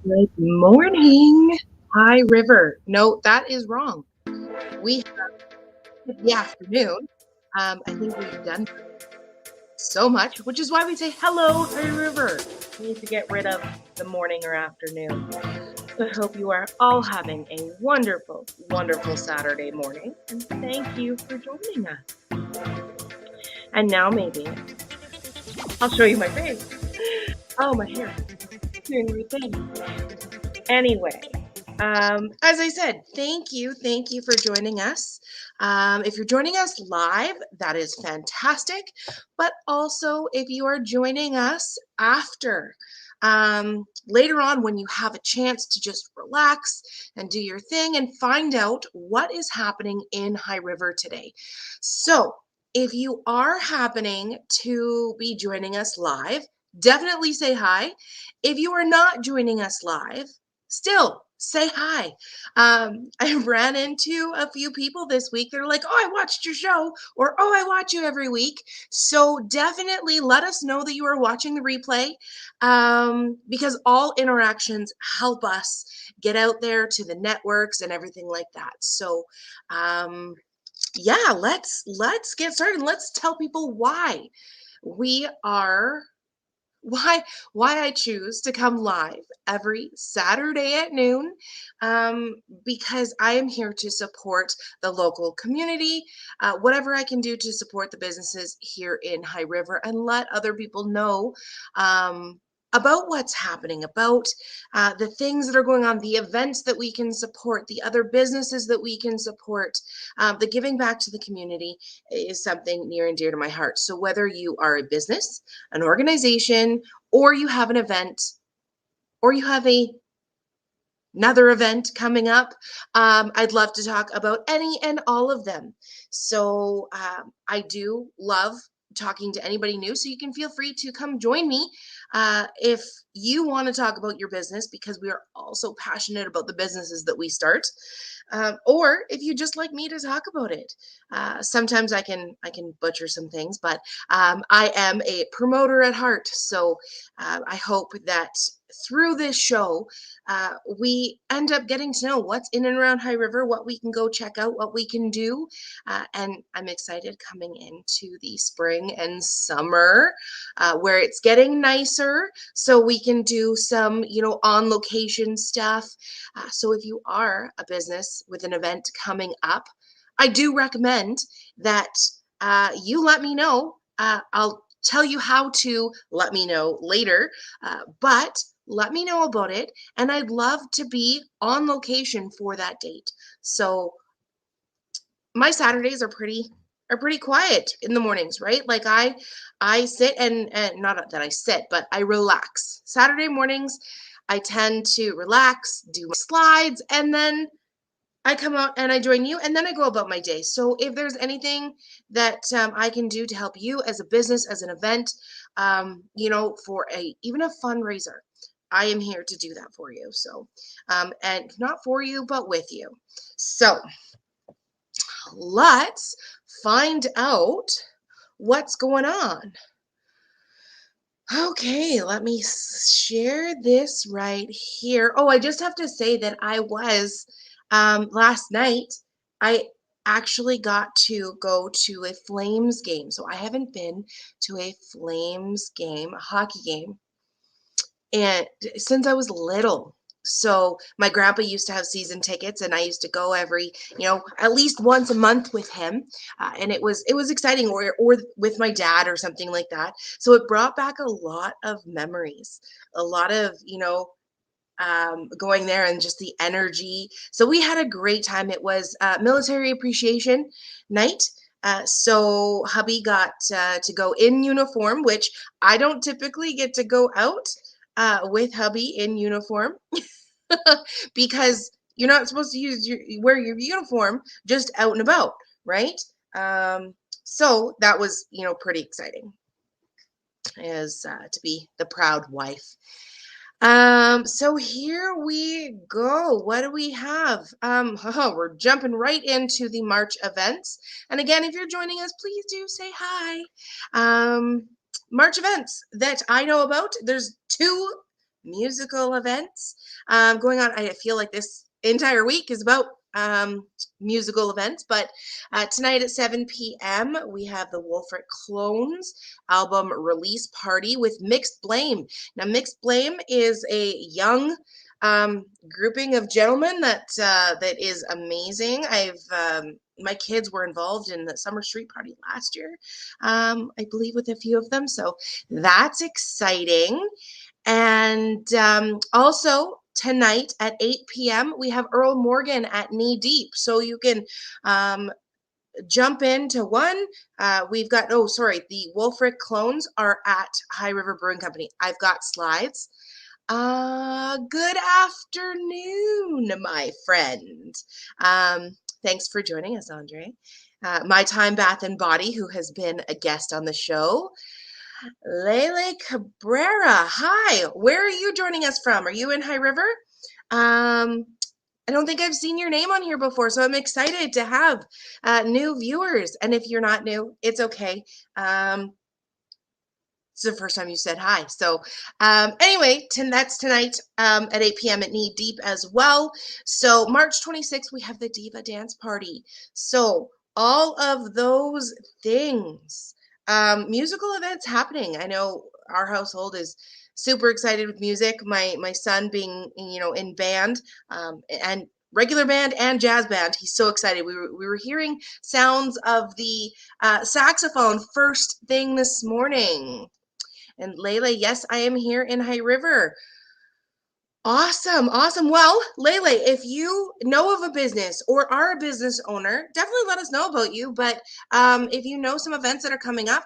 Good morning. Hi, River. No, that is wrong. We have the afternoon. I think we've done so much, which is why we say hello, hi, River. We need to get rid of the morning or afternoon. So I hope you are all having a wonderful, wonderful Saturday morning, and thank you for joining us. And now maybe I'll show you my face. Oh, my hair doing weird things. Anyway, as I said, thank you for joining us. If you're joining us live, that is fantastic. But also, if you are joining us after, later on when you have a chance to just relax and do your thing and find out what is happening in High River today. So, if you are happening to be joining us live, definitely say hi. If you are not joining us live, still say hi. I ran into a few people this week. They're like, oh, I watched your show, or oh, I watch you every week. So definitely let us know that you are watching the replay, because all interactions help us get out there to the networks and everything like that. So um, yeah, let's get started. Let's tell people we are why why I choose to come live every Saturday at noon, because I am here to support the local community, whatever I can do to support the businesses here in High River and let other people know, about what's happening, about the things that are going on, the events that we can support, the other businesses that we can support. The giving back to the community is something near and dear to my heart. So whether you are a business, an organization, or you have an event, or you have another event coming up, I'd love to talk about any and all of them. So I do love talking to anybody new, so you can feel free to come join me if you want to talk about your business, because we are also passionate about the businesses that we start, or if you just like me to talk about it. Sometimes I can butcher some things, but I am a promoter at heart, so I hope that through this show, we end up getting to know what's in and around High River, what we can go check out, what we can do. And I'm excited coming into the spring and summer, where it's getting nicer, so we can do some, on location stuff. So if you are a business with an event coming up, I do recommend that you let me know. I'll tell you how to let me know later, but let me know about it, and I'd love to be on location for that date. So my Saturdays are pretty quiet in the mornings, right? Like I sit and not that I sit, but I relax. Saturday mornings, I tend to relax, do my slides, and then I come out and I join you, and then I go about my day. So if there's anything that I can do to help you as a business, as an event, for even a fundraiser, I am here to do that for you. So, and not for you, but with you. So let's find out what's going on. Okay, let me share this right here. Oh, I just have to say that I was, last night, I actually got to go to a Flames game. So I haven't been to a Flames game, a hockey game, and since I was little. So my grandpa used to have season tickets, and I used to go every, at least once a month with him, and it was exciting, or with my dad or something like that. So it brought back a lot of memories, a lot of going there and just the energy. So we had a great time. It was military appreciation night. So hubby got to go in uniform, which I don't typically get to go out with hubby in uniform, because you're not supposed to wear your uniform just out and about, right? So that was, pretty exciting, as to be the proud wife. So here we go. What do we have? We're jumping right into the March events. And again, if you're joining us, please do say hi. March events that I know about, there's two musical events going on. I feel like this entire week is about musical events, but tonight at 7 p.m. we have the Wolfert Clones album release party with Mixed Blame. Now, Mixed Blame is a young grouping of gentlemen that is amazing. My kids were involved in the summer street party last year, I believe, with a few of them, so that's exciting. And also tonight at 8 p.m. we have Earl Morgan at Knee Deep, so you can jump into one. We've got, oh, sorry, the Wolfric Clones are at High River Brewing Company. I've got slides. Good afternoon, my friend. Thanks for joining us, Andre. My Time Bath and Body, who has been a guest on the show. Lele Cabrera, hi. Where are you joining us from? Are you in High River? I don't think I've seen your name on here before, so I'm excited to have new viewers. And if you're not new, it's okay. It's the first time you said hi. So anyway, that's tonight at 8 p.m. at Knee Deep as well. So March 26th, we have the Diva Dance Party. So all of those things, musical events happening. I know our household is super excited with music. My son being, in band and regular band and jazz band. He's so excited. We were hearing sounds of the saxophone first thing this morning. And Lele, yes, I am here in High River. Awesome, awesome. Well, Lele, if you know of a business or are a business owner, definitely let us know about you. But if you know some events that are coming up,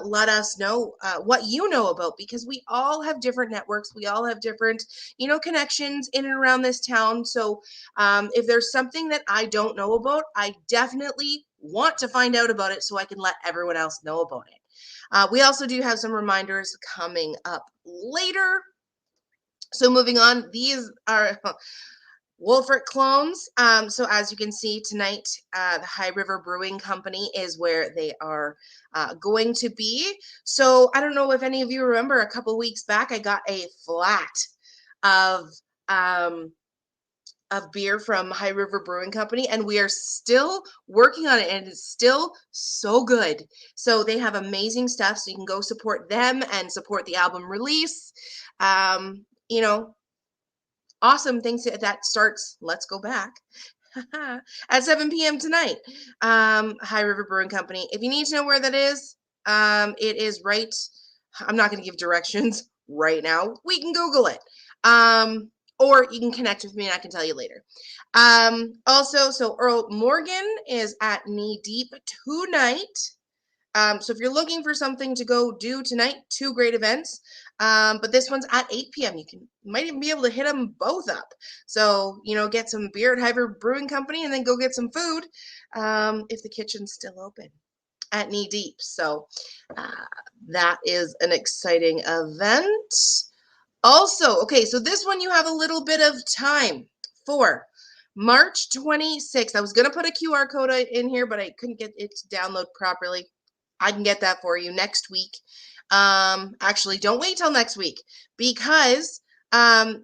let us know what you know about, because we all have different networks. We all have different, connections in and around this town. So if there's something that I don't know about, I definitely want to find out about it so I can let everyone else know about it. We also do have some reminders coming up later. So moving on, these are Wolfert Clones. So as you can see tonight, the High River Brewing Company is where they are going to be. So I don't know if any of you remember, a couple weeks back, I got a flat of beer from High River Brewing Company, and we are still working on it, and it's still so good. So they have amazing stuff, so you can go support them and support the album release. Awesome things that starts, let's go back, at 7 p.m. tonight. High River Brewing Company. If you need to know where that is, it is right, I'm not going to give directions right now. We can Google it. Or you can connect with me and I can tell you later. Also, so Earl Morgan is at Knee Deep tonight. So if you're looking for something to go do tonight, two great events. But this one's at 8 p.m. You might even be able to hit them both up. So, get some beer at High River Brewing Company and then go get some food if the kitchen's still open at Knee Deep. So that is an exciting event. Also, okay, so this one you have a little bit of time for. March 26th. I was going to put a QR code in here, but I couldn't get it to download properly. I can get that for you next week. Actually, don't wait till next week, because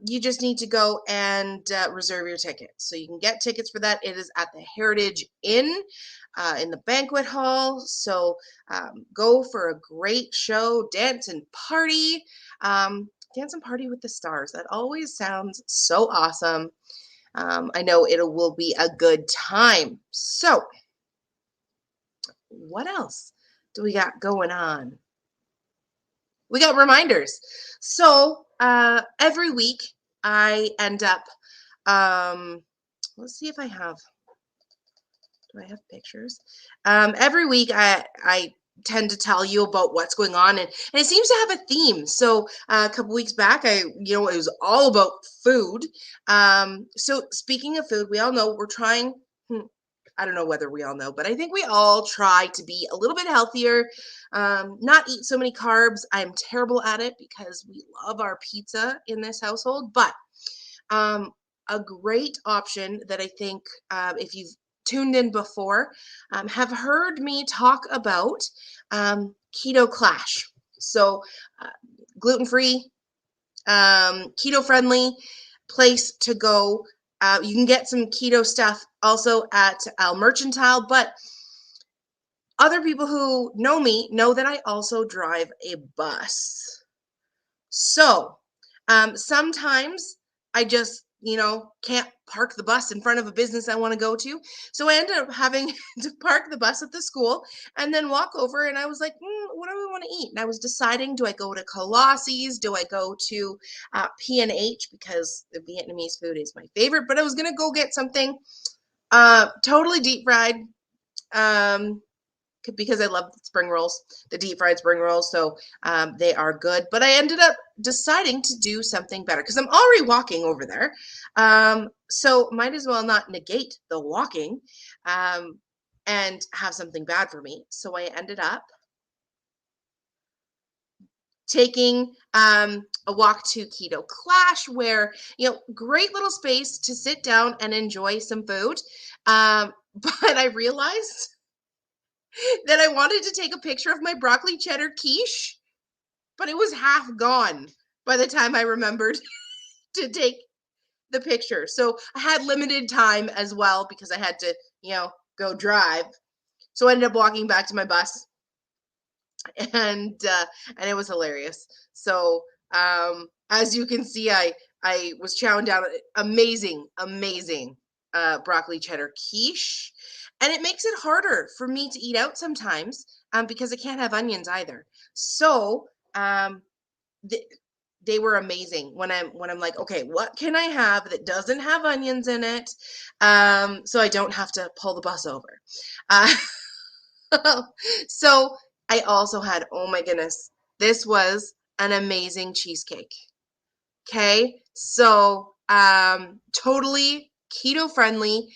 you just need to go and reserve your tickets. So you can get tickets for that. It is at the Heritage Inn in the banquet hall. So go for a great show, dance and party. Dance and party with the stars. That always sounds so awesome. I know it will be a good time. So what else do we got going on? We got reminders. So every week I end up, let's see if I have, do I have pictures? Every week I tend to tell you about what's going on, and it seems to have a theme. So a couple weeks back, it was all about food. So speaking of food, we all know we're trying, I don't know whether we all know, but I think we all try to be a little bit healthier, not eat so many carbs. I'm terrible at it because we love our pizza in this household, but a great option that I think if you've tuned in before, have heard me talk about Keto Clash. So gluten-free, keto friendly place to go. You can get some keto stuff also at Mercantile, but other people who know me know that I also drive a bus. So sometimes I just, can't park the bus in front of a business I want to go to. So I ended up having to park the bus at the school and then walk over. And I was like, what do I want to eat? And I was deciding, do I go to Colossi's? Do I go to P&H? Because the Vietnamese food is my favorite. But I was going to go get something totally deep fried. Because I love spring rolls, the deep fried spring rolls. So they are good. But I ended up deciding to do something better because I'm already walking over there. So might as well not negate the walking and have something bad for me. So I ended up taking a walk to Keto Clash, where, great little space to sit down and enjoy some food. But I realized that I wanted to take a picture of my broccoli cheddar quiche, but it was half gone by the time I remembered to take the picture. So I had limited time as well because I had to, go drive. So I ended up walking back to my bus, and it was hilarious. So as you can see, I was chowing down amazing broccoli cheddar quiche, and it makes it harder for me to eat out sometimes because I can't have onions either. So they were amazing when I'm like, okay, what can I have that doesn't have onions in it, so I don't have to pull the bus over. So I also had, oh my goodness, this was an amazing cheesecake. Okay, so totally keto friendly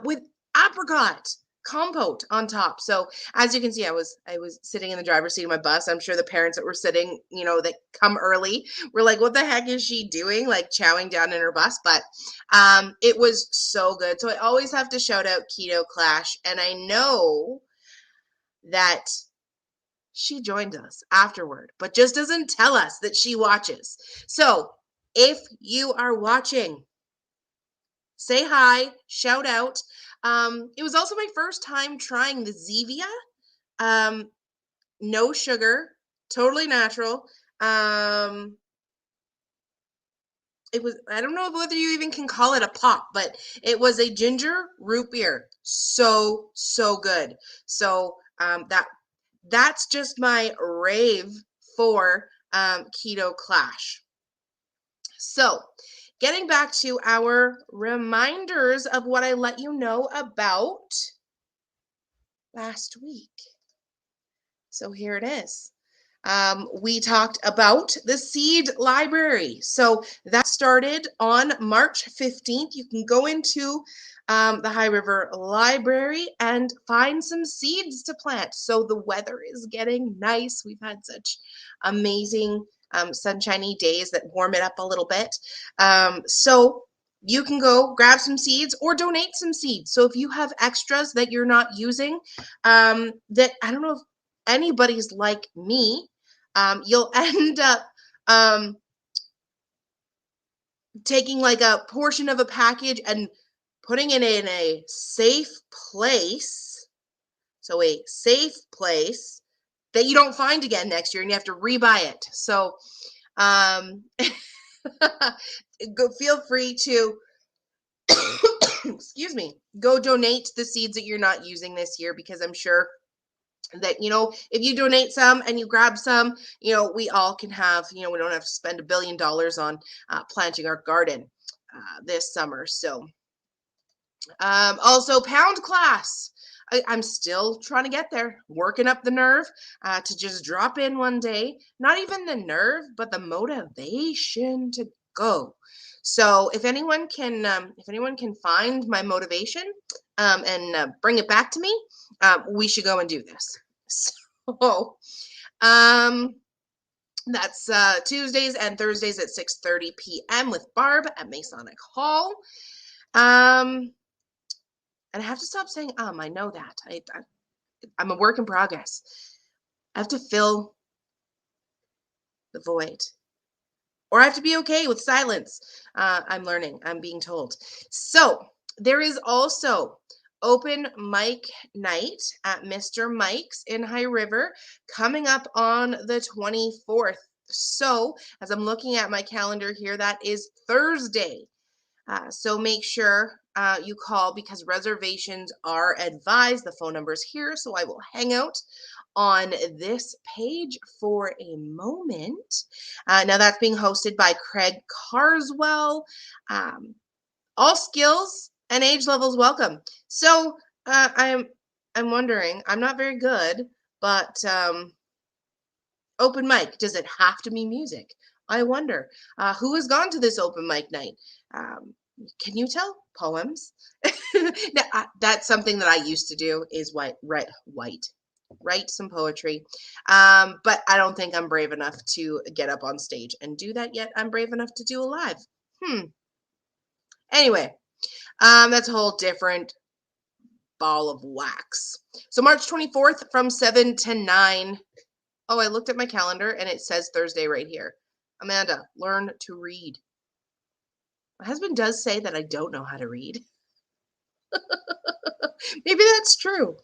with apricot compote on top. So as you can see, I was sitting in the driver's seat of my bus. I'm sure the parents that were sitting, that come early were like, what the heck is she doing? Like chowing down in her bus. But it was so good. So I always have to shout out Keto Clash. And I know that she joined us afterward, but just doesn't tell us that she watches. So if you are watching, say hi, shout out. It was also my first time trying the Zevia. No sugar, totally natural. It was, I don't know whether you even can call it a pop, but it was a ginger root beer. So good. So that's just my rave for Keto Clash. So getting back to our reminders of what I let you know about last week. So here it is. We talked about the seed library. So that started on March 15th. You can go into the High River Library and find some seeds to plant. So the weather is getting nice. We've had such amazing sunshiny days that warm it up a little bit. So you can go grab some seeds or donate some seeds. So if you have extras that you're not using, that I don't know if anybody's like me, you'll end up taking like a portion of a package and putting it in a safe place. So a safe place that you don't find again next year and you have to rebuy it. So feel free to excuse me, go donate the seeds that you're not using this year, because I'm sure that, if you donate some and you grab some, we all can have, we don't have to spend $1 billion on planting our garden this summer. So also pound class. I'm still trying to get there, working up the nerve to just drop in one day. Not even the nerve, but the motivation to go. So if anyone can find my motivation and bring it back to me, we should go and do this. So that's Tuesdays and Thursdays at 6:30 p.m. with Barb at Masonic Hall. And I have to stop saying I know that. I'm a work in progress. I have to fill the void. or I have to be okay with silence. I'm learning, I'm being told. So there is also open mic night at Mr. Mike's in High River coming up on the 24th. So as I'm looking at my calendar here, that is Thursday. So make sure you call because reservations are advised. The phone number is here, so I will hang out on this page for a moment. Now that's being hosted by Craig Carswell. Um, all skills and age levels welcome. So I'm wondering. I'm not very good, but open mic. Does it have to be music? I wonder. Who has gone to this open mic night? Um, can you tell? Poems. Now, that's something that I used to do. Is write some poetry. But I don't think I'm brave enough to get up on stage and do that yet. I'm brave enough to do a live. Anyway, that's a whole different ball of wax. So March 24th from 7 to 9. Oh, I looked at my calendar and it says Thursday right here. Amanda, learn to read. My husband does say that I don't know how to read. Maybe that's true.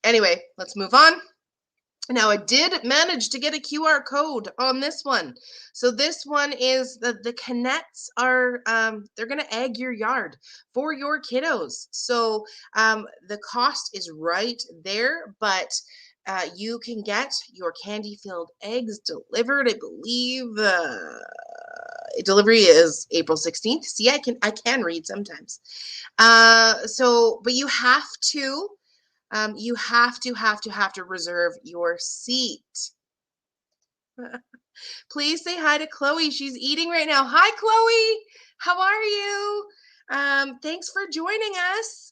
Anyway, let's move on. Now I did manage to get a QR code on this one. So this one is the Canets are they're gonna egg your yard for your kiddos. So the cost is right there, but you can get your candy filled eggs delivered. I believe delivery is April 16th. See, I can read sometimes. So but you have to reserve your seat. Please say hi to Chloe. She's eating right now. Hi, Chloe. How are you? Thanks for joining us.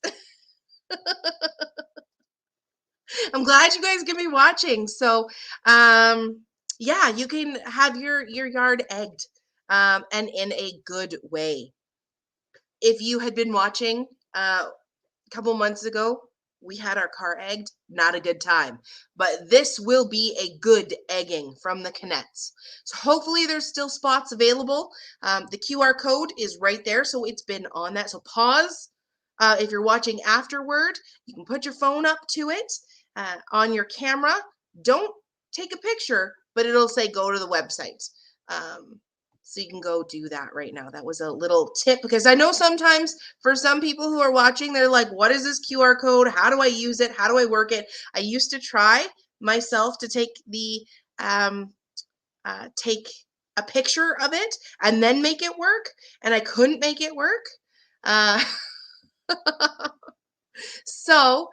I'm glad you guys can be watching. So, yeah, you can have your yard egged, and in a good way. If you had been watching, a couple months ago, we had our car egged. Not a good time. But this will be a good egging from the Canets. So hopefully there's still spots available. The QR code is right there, so it's been on that. So pause. If you're watching afterward, you can put your phone up to it on your camera. Don't take a picture, but it'll say go to the website. So you can go do that right now. That was a little tip because I know sometimes for some people who are watching, they're like, what is this QR code? How do I use it? How do I work it? I used to try myself to take take a picture of it and then make it work, and I couldn't make it work. Uh, so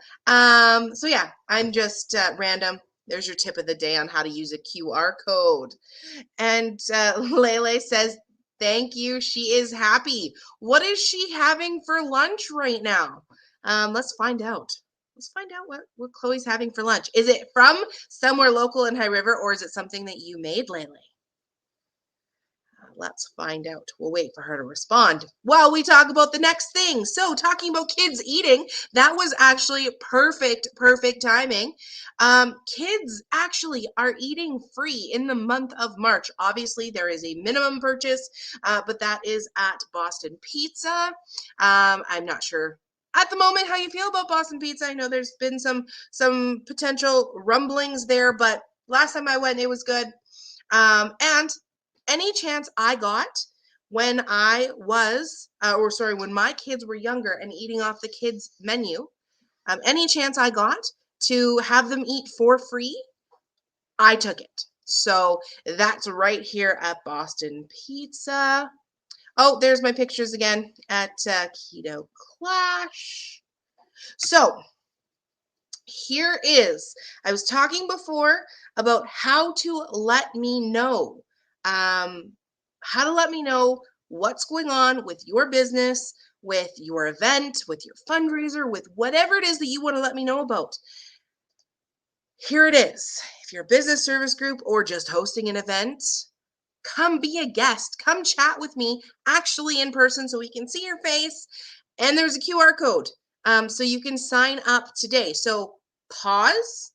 yeah, I'm just random. There's your tip of the day on how to use a QR code. And Lele says, thank you. She is happy. What is she having for lunch right now? Let's find out. Let's find out what Chloe's having for lunch. Is it from somewhere local in High River, or is it something that you made, Lele? Let's find out. We'll wait for her to respond while we talk about the next thing. So talking about kids eating, that was actually perfect timing. Kids actually are eating free in the month of March. Obviously, there is a minimum purchase, but that is at Boston Pizza. I'm not sure at the moment how you feel about Boston Pizza. I know there's been some potential rumblings there, but last time I went, it was good. And any chance I got when I was, when my kids were younger and eating off the kids' menu, any chance I got to have them eat for free, I took it. So that's right here at Boston Pizza. Oh, there's my pictures again at Keto Clash. So here is, I was talking before about how to let me know, how to let me know what's going on with your business, with your event, with your fundraiser, with whatever it is that you want to let me know about. Here it is. If you're a business service group or just hosting an event, come be a guest. Come chat with me actually in person so we can see your face. And there's a QR code. So you can sign up today. So pause,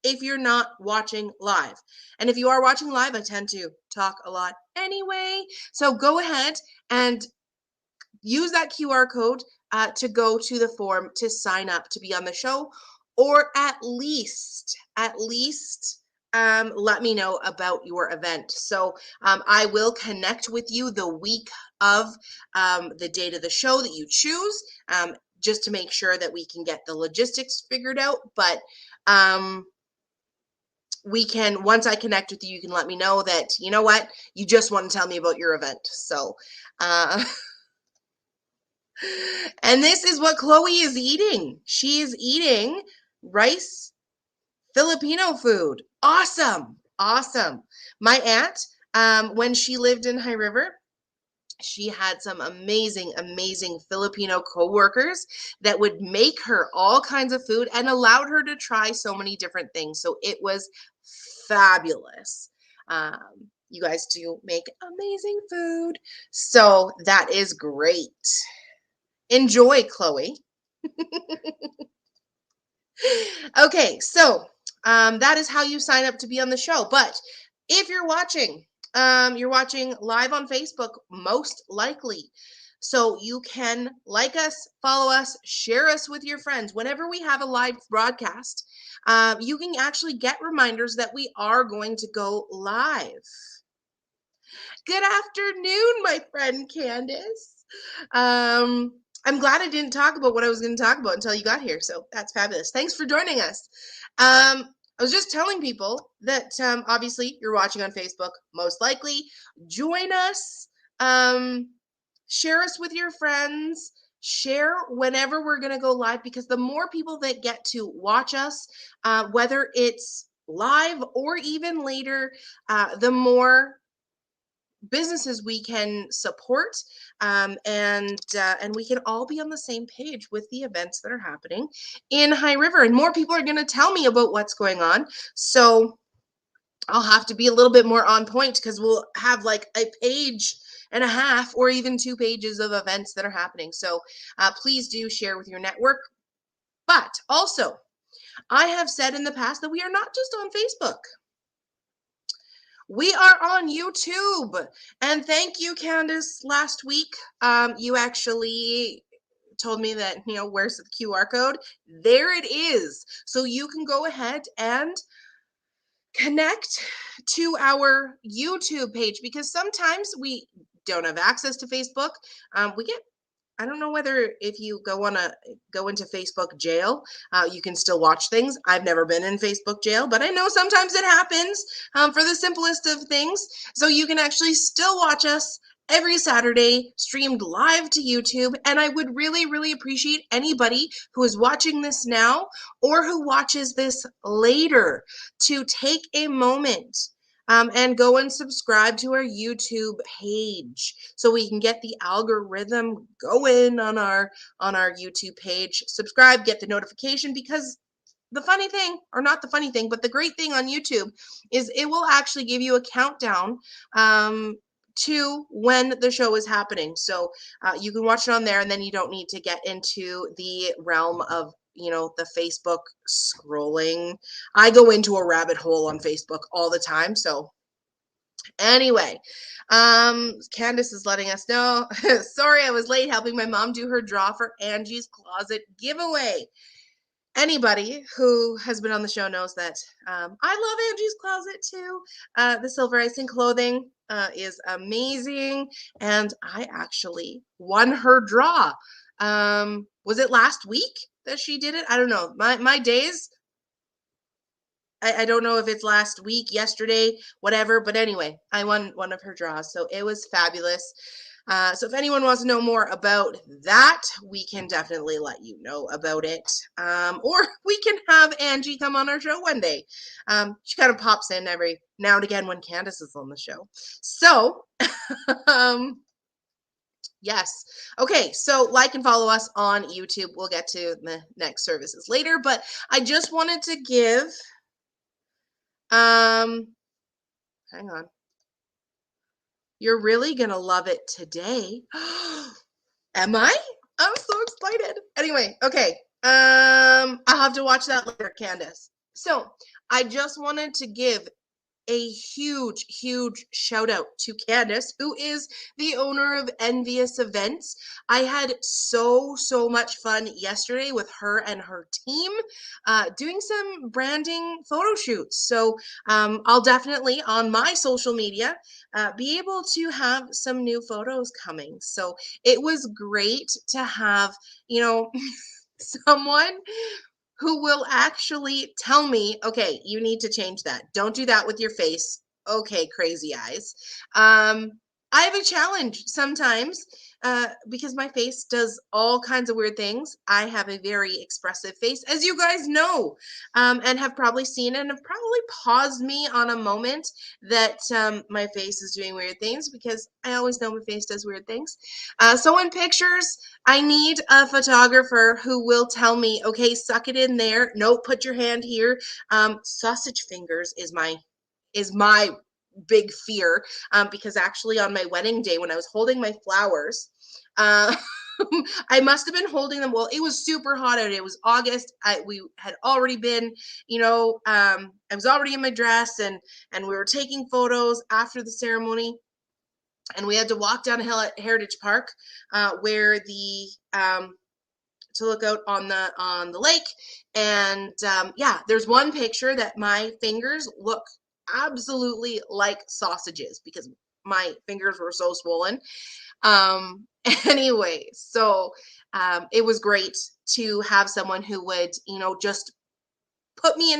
if you're not watching live. And if you are watching live, I tend to talk a lot anyway. So go ahead and use that QR code to go to the form to sign up to be on the show, or at least let me know about your event. So I will connect with you the week of the date of the show that you choose, just to make sure that we can get the logistics figured out. But we can, once I connect with you, you can let me know that, you know what, you just want to tell me about your event. So and this is what Chloe is eating. She is eating rice Filipino food. Awesome. Awesome. My aunt, when she lived in High River, she had some amazing Filipino coworkers that would make her all kinds of food and allowed her to try so many different things. So it was fabulous. You guys do make amazing food. So that is great. Enjoy, Chloe. Okay, so that is how you sign up to be on the show. But if you're watching live on Facebook, most likely. So you can like us, follow us, share us with your friends. Whenever we have a live broadcast, you can actually get reminders that we are going to go live. Good afternoon, my friend Candace. I'm glad I didn't talk about what I was going to talk about until you got here. So that's fabulous. Thanks for joining us. I was just telling people that obviously you're watching on Facebook, most likely. Join us. Share us with your friends. Share whenever we're going to go live, because the more people that get to watch us, whether it's live or even later, the more businesses we can support, and we can all be on the same page with the events that are happening in High River. And more people are going to tell me about what's going on, so I'll have to be a little bit more on point, because we'll have like a page and a half or even 2 pages of events that are happening. So please do share with your network. But also, I have said in the past that we are not just on Facebook. We are on YouTube. And thank you, Candace. Last week, you actually told me that, where's the QR code? There it is. So you can go ahead and connect to our YouTube page, because sometimes we don't have access to Facebook. I don't know whether if you go into Facebook jail, you can still watch things. I've never been in Facebook jail, but I know sometimes it happens for the simplest of things. So you can actually still watch us every Saturday, streamed live to YouTube. And I would really appreciate anybody who is watching this now or who watches this later to take a moment and go and subscribe to our YouTube page so we can get the algorithm going on our YouTube page. Subscribe, get the notification, because the funny thing, or not the funny thing, but the great thing on YouTube is it will actually give you a countdown to when the show is happening. So you can watch it on there, and then you don't need to get into the realm of the Facebook scrolling. I go into a rabbit hole on Facebook all the time. So anyway, Candace is letting us know. Sorry, I was late helping my mom do her draw for Angie's Closet giveaway. Anybody who has been on the show knows that I love Angie's Closet too. The Silver Icing clothing is amazing, and I actually won her draw. Was it last week that she did it? I don't know. My days, I don't know if it's last week, yesterday, whatever. But anyway, I won one of her draws, so it was fabulous. So if anyone wants to know more about that, we can definitely let you know about it. Or we can have Angie come on our show one day. She kind of pops in every now and again when Candace is on the show. So, yes. Okay, so like and follow us on YouTube. We'll get to the next services later, but I just wanted to give, hang on. You're really going to love it today. Am I? I'm so excited. Anyway, okay. I'll have to watch that later, Candace. So I just wanted to give a huge, huge shout out to Candace, who is the owner of Envious Events. I had so much fun yesterday with her and her team doing some branding photo shoots. So I'll definitely on my social media be able to have some new photos coming. So it was great to have, you know, someone who will actually tell me, okay, you need to change that. Don't do that with your face. Okay, crazy eyes. I have a challenge sometimes because my face does all kinds of weird things. I have a very expressive face, as you guys know, and have probably seen and have probably paused me on a moment that my face is doing weird things because I always know my face does weird things. So in pictures, I need a photographer who will tell me, okay, suck it in there. No, put your hand here. Sausage fingers is my big fear because actually on my wedding day when I was holding my flowers, uh, I must have been holding them. Well, it was super hot out. It was August. We had already been, I was already in my dress and we were taking photos after the ceremony and we had to walk down a hill at Heritage Park, where the to look out on the lake. And yeah, there's one picture that my fingers look absolutely like sausages because my fingers were so swollen. Um, anyway, so it was great to have someone who would, just put me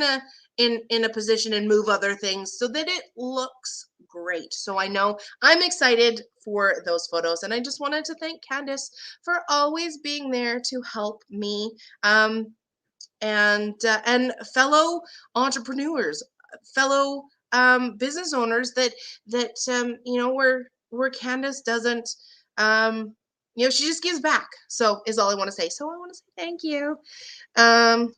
in a position and move other things so that it looks great. So I know I'm excited for those photos, and I just wanted to thank Candace for always being there to help me, and fellow entrepreneurs, fellow business owners that where Candace doesn't she just gives back. So is all I want to say. So I want to say thank you. Um,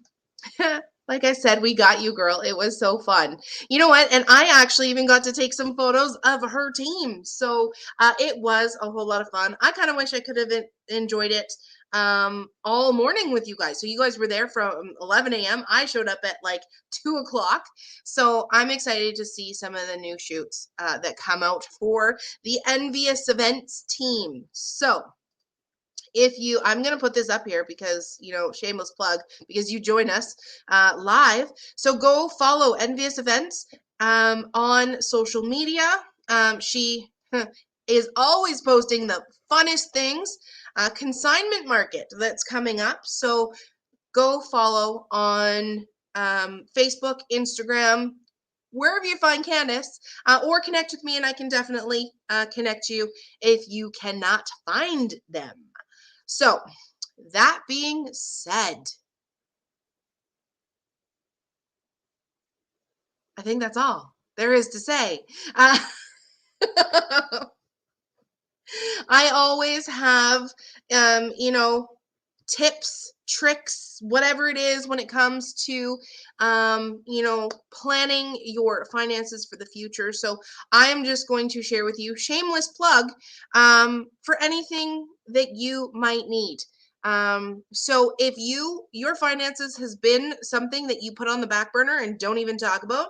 like I said, we got you, girl. It was so fun. You know what? And I actually even got to take some photos of her team. So it was a whole lot of fun. I kind of wish I could have enjoyed it all morning with you guys. So you guys were there from 11 a.m. I showed up at like 2 o'clock. So I'm excited to see some of the new shoots that come out for the Envious Events team. So if you I'm going to put this up here because shameless plug because you join us live, so go follow Envious Events on social media. She is always posting the funnest things. Consignment market that's coming up, so go follow on Facebook, Instagram, wherever you find Candace, or connect with me and I can definitely connect you if you cannot find them. So, that being said, I think that's all there is to say. Uh, I always have, tips, tricks, whatever it is when it comes to, planning your finances for the future. So I am just going to share with you, shameless plug, for anything that you might need. So if your finances has been something that you put on the back burner and don't even talk about,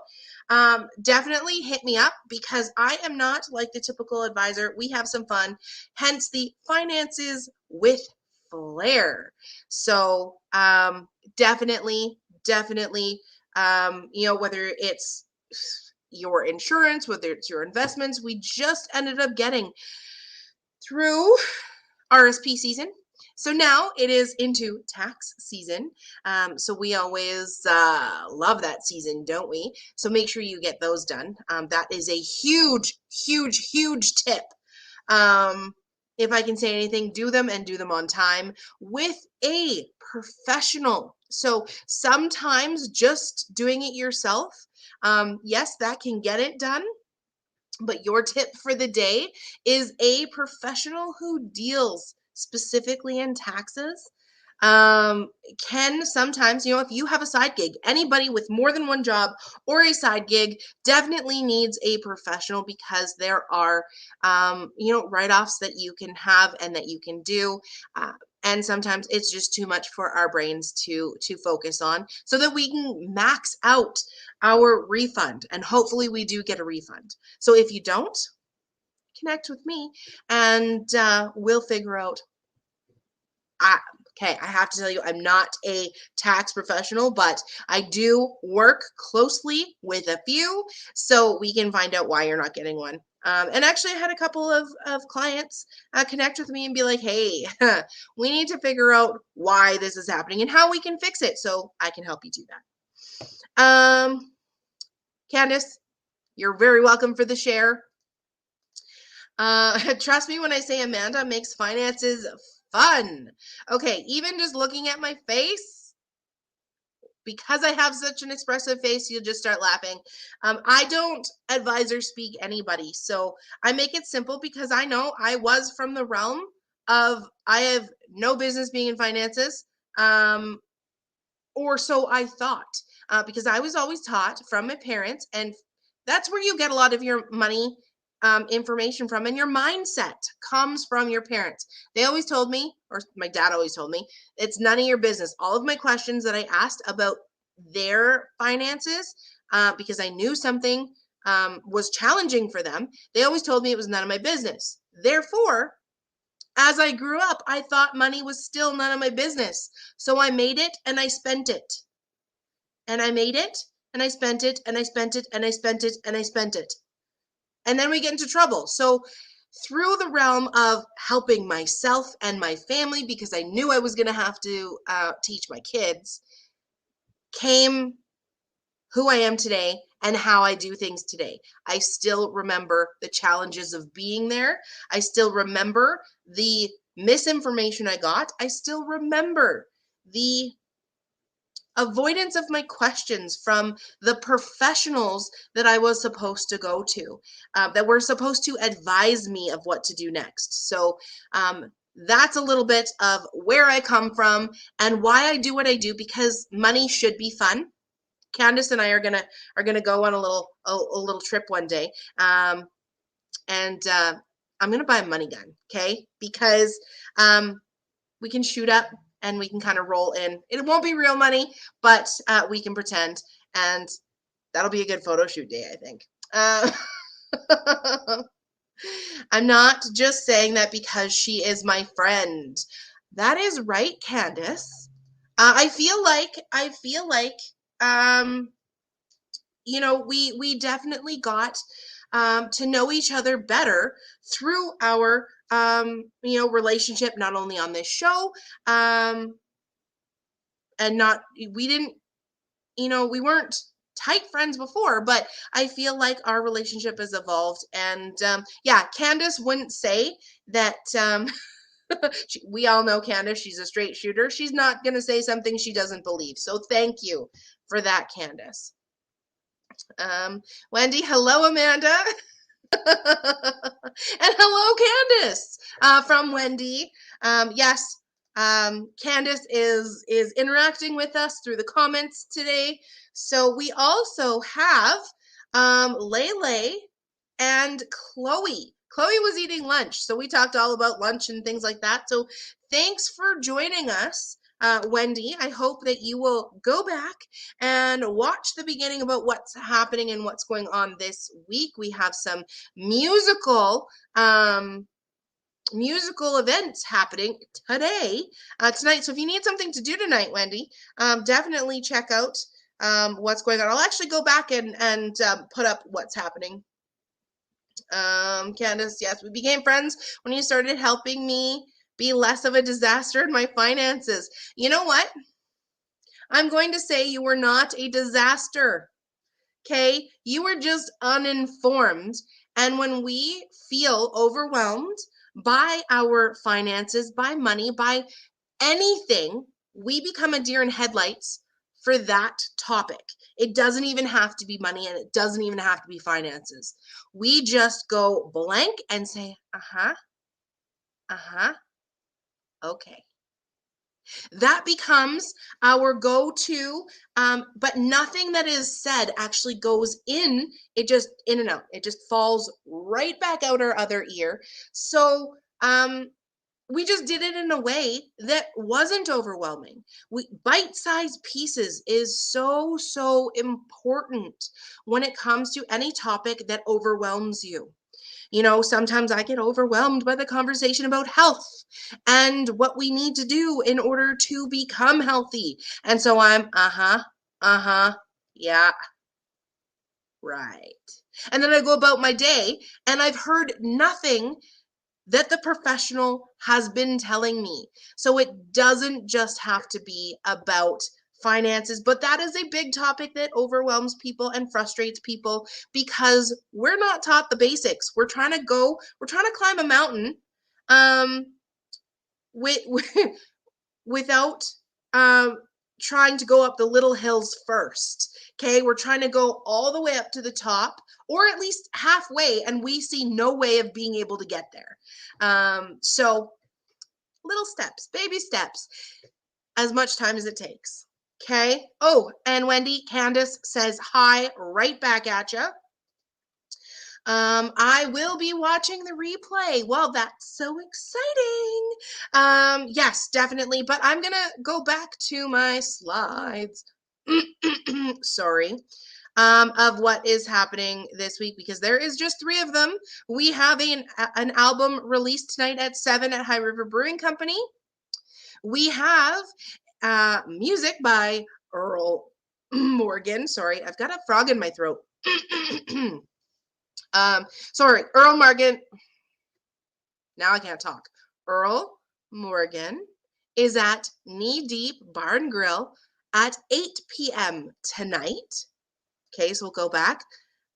definitely hit me up because I am not like the typical advisor. We have some fun, hence the finances with flair. So definitely, whether it's your insurance, whether it's your investments, we just ended up getting through RSP season. So now it is into tax season. So we always love that season, don't we? So make sure you get those done. That is a huge tip. If I can say anything, do them and do them on time with a professional. So sometimes just doing it yourself, yes, that can get it done. But your tip for the day is a professional who deals specifically in taxes. Can sometimes, if you have a side gig, anybody with more than one job or a side gig definitely needs a professional because there are, write offs that you can have and that you can do. and sometimes it's just too much for our brains to focus on, so that we can max out our refund, and hopefully we do get a refund. So if you don't, connect with me, and we'll figure out. Okay, I have to tell you, I'm not a tax professional, but I do work closely with a few, so we can find out why you're not getting one. And actually, I had a couple of clients connect with me and be like, hey, we need to figure out why this is happening and how we can fix it, so I can help you do that. Candace, you're very welcome for the share. Trust me when I say Amanda makes finances fun. Okay, even just looking at my face, because I have such an expressive face, you'll just start laughing. I don't advise or speak anybody, so I make it simple because I know I was from the realm of I have no business being in finances, or so I thought, because I was always taught from my parents, and that's where you get a lot of your money information from, and your mindset comes from your parents. They always told me, or my dad always told me, it's none of your business. All of my questions that I asked about their finances, because I knew something was challenging for them, they always told me it was none of my business. Therefore, as I grew up, I thought money was still none of my business. So I made it and I spent it. And I made it and I spent it and I spent it and I spent it and I spent it. And then we get into trouble. So through the realm of helping myself and my family, because I knew I was going to have to teach my kids, came who I am today and how I do things today. I still remember the challenges of being there. I still remember the misinformation I got. I still remember the avoidance of my questions from the professionals that I was supposed to go to, that were supposed to advise me of what to do next. So that's a little bit of where I come from and why I do what I do, because money should be fun. Candace and I are gonna go on a little trip one day, and I'm gonna buy a money gun, okay? Because we can shoot up and we can kind of roll in. It won't be real money, but we can pretend, and that'll be a good photo shoot day, I think. I'm not just saying that because she is my friend. That is right, Candace. I feel like um, we definitely got to know each other better through our relationship, not only on this show, and not we didn't we weren't tight friends before, but I feel like our relationship has evolved. And yeah, Candace wouldn't say that. We all know Candace, she's a straight shooter. She's not going to say something she doesn't believe. So thank you for that, Candace. Wendy, hello, Amanda. And hello, Candace, from Wendy. Yes, Candace is interacting with us through the comments today. So we also have Lele and Chloe. Chloe was eating lunch, so we talked all about lunch and things like that. So thanks for joining us, Wendy. I hope that you will go back and watch the beginning about what's happening and what's going on this week. We have some musical events happening tonight. So if you need something to do tonight, Wendy, definitely check out what's going on. I'll actually go back and put up what's happening. Candace, yes, we became friends when you started helping me be less of a disaster in my finances. You know what? I'm going to say you were not a disaster. Okay? You were just uninformed. And when we feel overwhelmed by our finances, by money, by anything, we become a deer in headlights for that topic. It doesn't even have to be money, and it doesn't even have to be finances. We just go blank and say, okay. That becomes our go-to, but nothing that is said actually goes in. It just in and out. It just falls right back out our other ear. So we just did it in a way that wasn't overwhelming. Bite-sized pieces is so important when it comes to any topic that overwhelms you. Sometimes I get overwhelmed by the conversation about health and what we need to do in order to become healthy. And so I'm, yeah, right. And then I go about my day and I've heard nothing that the professional has been telling me. So it doesn't just have to be about finances, but that is a big topic that overwhelms people and frustrates people because we're not taught the basics. We're trying to climb a mountain um with, without um trying to go up the little hills first. Okay, we're trying to go all the way up to the top or at least halfway, and we see no way of being able to get there. So little steps, baby steps, as much time as it takes. Okay. Oh, and Candace says hi right back at you. I will be watching the replay. Well, that's so exciting. Yes, definitely. But I'm gonna go back to my slides. Sorry. Of what is happening this week because there is just 3 of them. We have an album released tonight at 7 at High River Brewing Company. We have music by Earl Morgan. Sorry, I've got a frog in my throat. Sorry, Earl Morgan. Now I can't talk. Earl Morgan is at Knee Deep Bar and Grill at 8 p.m. tonight. Okay, so we'll go back.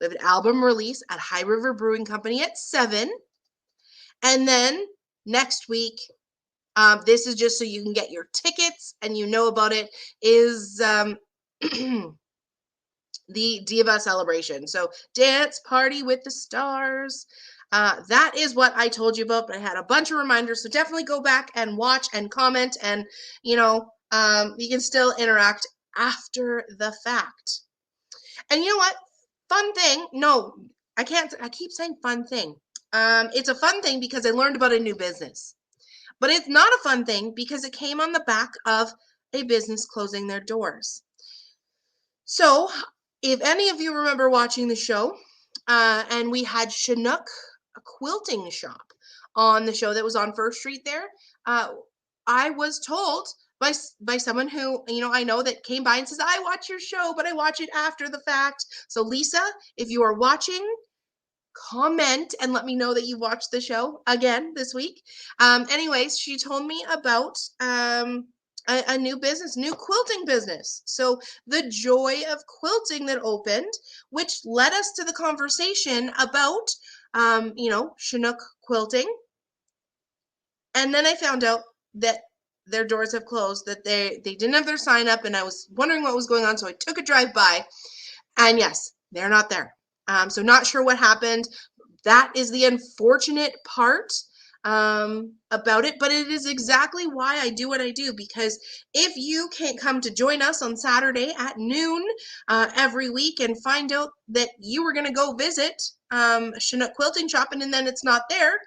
We have an album release at High River Brewing Company at 7. And then next week, this is just so you can get your tickets and you know about it, is the Diva celebration. So Dance Party with the Stars. That is what I told you about, but I had a bunch of reminders. So definitely go back and watch and comment, and you can still interact after the fact. And you know what? Fun thing. No, I can't. I keep saying fun thing. It's a fun thing because I learned about a new business. But it's not a fun thing because it came on the back of a business closing their doors. So if any of you remember watching the show, and we had Chinook, a quilting shop, on the show that was on First Street there, I was told by someone who I know that came by and says, I watch your show, but I watch it after the fact. So Lisa, if you are watching, comment and let me know that you watched the show again this week. Anyways, she told me about a new business, new quilting business. So the Joy of Quilting that opened, which led us to the conversation about Chinook quilting. And then I found out that their doors have closed, that they didn't have their sign up, and I was wondering what was going on. So I took a drive by, and yes, they're not there. So not sure what happened. That is the unfortunate part about it, but it is exactly why I do what I do, because if you can't come to join us on Saturday at noon every week and find out that you were going to go visit Chinook Quilting Shop and then it's not there,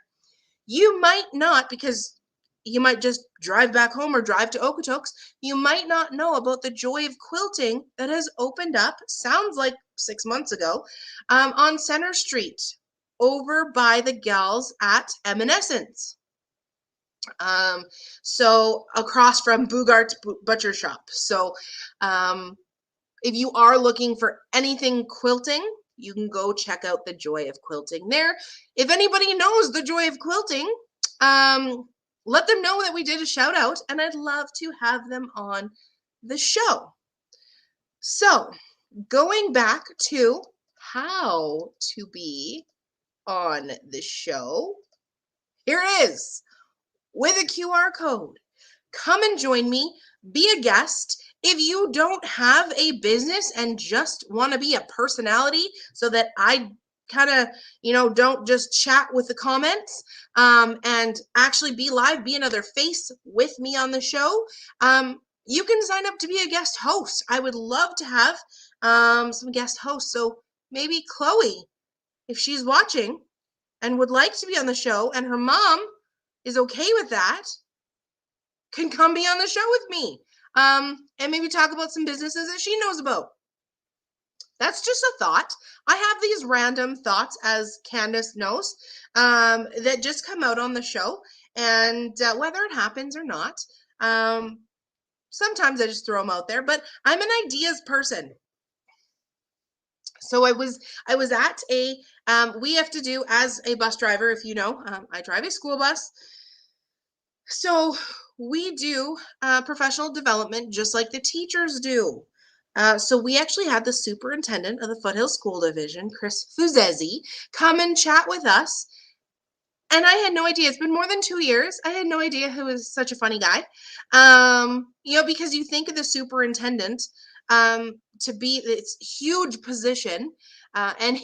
you might not, because you might just drive back home or drive to Okotoks. You might not know about the Joy of Quilting that has opened up, sounds like 6 months ago, on Center Street, over by the gals at Eminescence. So across from Bogart's Butcher Shop. So if you are looking for anything quilting, you can go check out the Joy of Quilting there. If anybody knows the Joy of Quilting, let them know that we did a shout out, and I'd love to have them on the show. So going back to how to be on the show, here it is with a QR code. Come and join me, be a guest. If you don't have a business and just want to be a personality so that I kind of, don't just chat with the comments, and actually be live, be another face with me on the show, you can sign up to be a guest host. I would love to have some guest hosts. So maybe Chloe, if she's watching and would like to be on the show, and her mom is okay with that can come be on the show with me, and maybe talk about some businesses that she knows about. That's just a thought. I have these random thoughts, as Candace knows, that just come out on the show, and whether it happens or not, sometimes I just throw them out there. But I'm an ideas person. So I was at a we have to do, as a bus driver, if you know, I drive a school bus. So we do professional development just like the teachers do. So we actually had the superintendent of the Foothill School Division, Chris Fuzezi, come and chat with us. And I had no idea. It's been more than 2 years. I had no idea he was such a funny guy. Because you think of the superintendent to be this huge position, and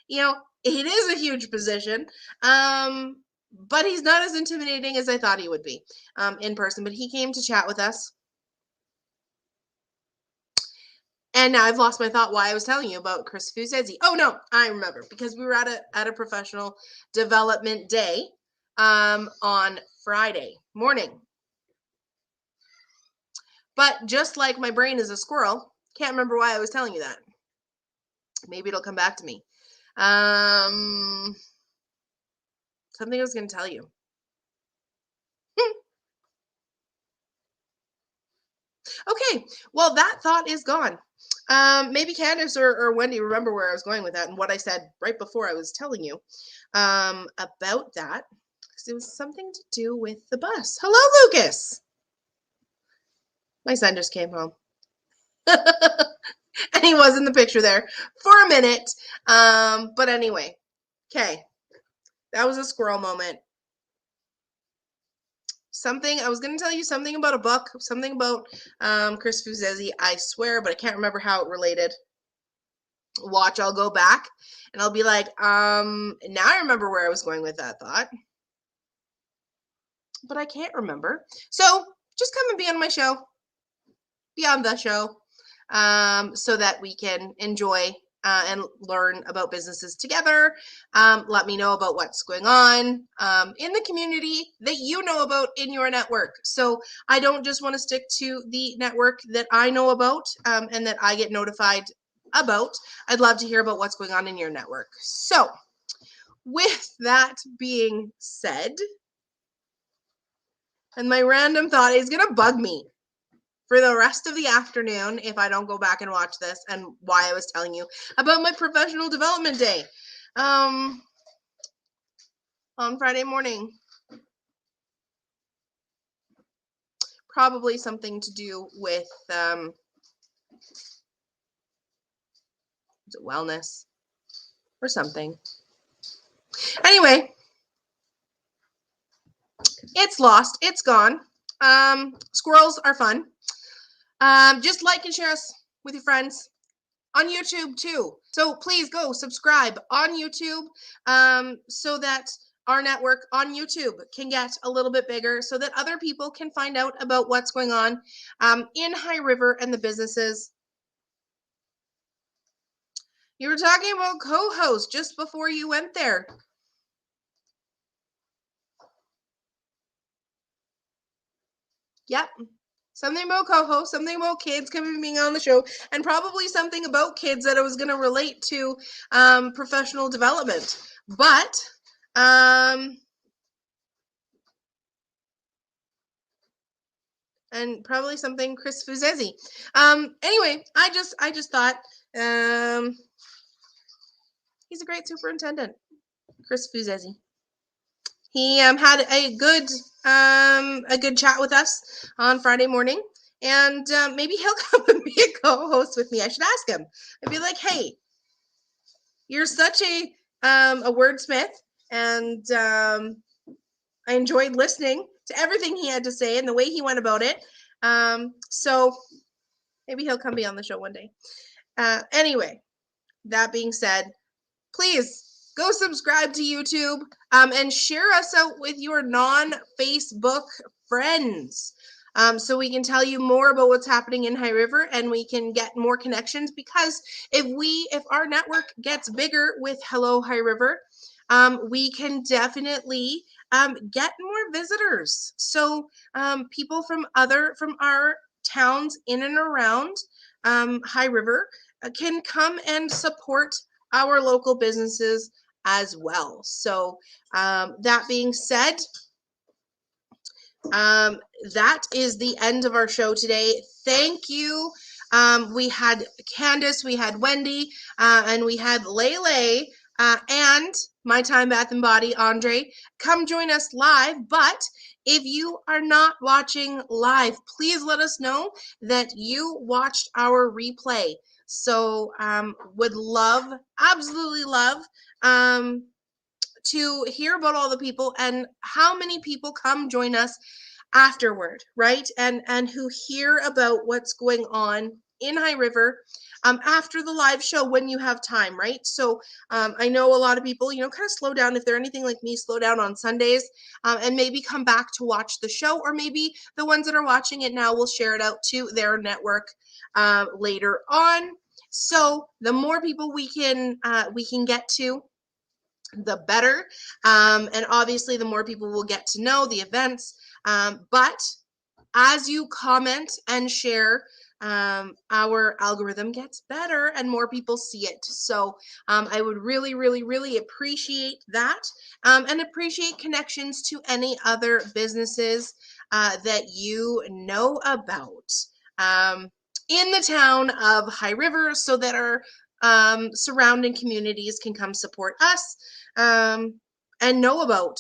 it is a huge position. But he's not as intimidating as I thought he would be in person. But he came to chat with us. And now I've lost my thought why I was telling you about Chris Fuzezi. Oh, no, I remember. Because we were at a professional development day on Friday morning. But just like my brain is a squirrel, can't remember why I was telling you that. Maybe it'll come back to me. Something I was going to tell you. Okay, well, that thought is gone. Maybe Candace or Wendy remember where I was going with that and what I said right before I was telling you about that. Because it was something to do with the bus. Hello, Lucas. My son just came home. And he was in the picture there for a minute. But anyway, okay. That was a squirrel moment. I was going to tell you something about a book, something about Chris Fuzezi, I swear, but I can't remember how it related. Watch, I'll go back and I'll be like, now I remember where I was going with that thought. But I can't remember. So just come and be on my show, be on the show, so that we can enjoy and learn about businesses together. Let me know about what's going on in the community that you know about in your network. So I don't just want to stick to the network that I know about and that I get notified about. I'd love to hear about what's going on in your network. So with that being said, and my random thought is going to bug me for the rest of the afternoon if I don't go back and watch this, and why I was telling you about my professional development day on Friday morning. Probably something to do with wellness or something. Anyway, it's lost. It's gone. Squirrels are fun. Just like and share us with your friends on YouTube too. So please go subscribe on YouTube so that our network on YouTube can get a little bit bigger, so that other people can find out about what's going on in High River and the businesses. You were talking about co-host just before you went there. Yep. Something about co-host, something about kids coming and being on the show, and probably something about kids that I was going to relate to professional development. But and probably something Chris Fuzezi. Anyway, I just thought he's a great superintendent, Chris Fuzezi. He had a good chat with us on Friday morning, and maybe he'll come and be a co-host with me. I should ask him. I'd be like, hey, you're such a wordsmith, and I enjoyed listening to everything he had to say and the way he went about it. So maybe he'll come be on the show one day. Anyway, that being said, please go subscribe to YouTube and share us out with your non-Facebook friends so we can tell you more about what's happening in High River and we can get more connections, because if our network gets bigger with Hello High River, we can definitely get more visitors. So people from our towns in and around High River can come and support our local businesses as well. So that being said, that is the end of our show today. Thank you. We had Candace, we had Wendy, and we had Lele, and my time Bath and Body, Andre. Come join us live. But if you are not watching live, please let us know that you watched our replay. So would love, absolutely love, to hear about all the people and how many people come join us afterward, right? And who hear about what's going on in High River after the live show when you have time, right? So I know a lot of people, kind of slow down. If they're anything like me, slow down on Sundays and maybe come back to watch the show, or maybe the ones that are watching it now will share it out to their network later on. So the more people we can get to, the better. And obviously, the more people will get to know the events. But as you comment and share, our algorithm gets better and more people see it. So I would really, really, really appreciate that, and appreciate connections to any other businesses that you know about in the town of High River, so that our surrounding communities can come support us. And know about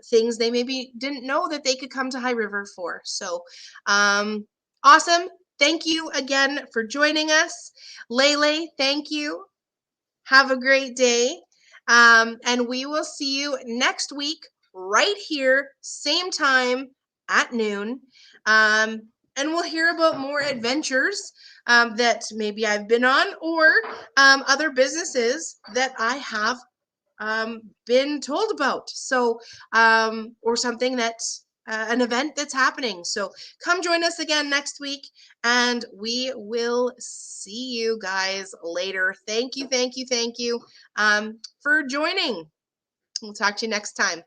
things they maybe didn't know that they could come to High River for. So awesome. Thank you again for joining us. Lele, thank you. Have a great day. And we will see you next week right here, same time at noon. And we'll hear about more adventures that maybe I've been on, or other businesses that I have been told about. So, or something that's an event that's happening. So come join us again next week, and we will see you guys later. Thank you, thank you, thank you for joining. We'll talk to you next time.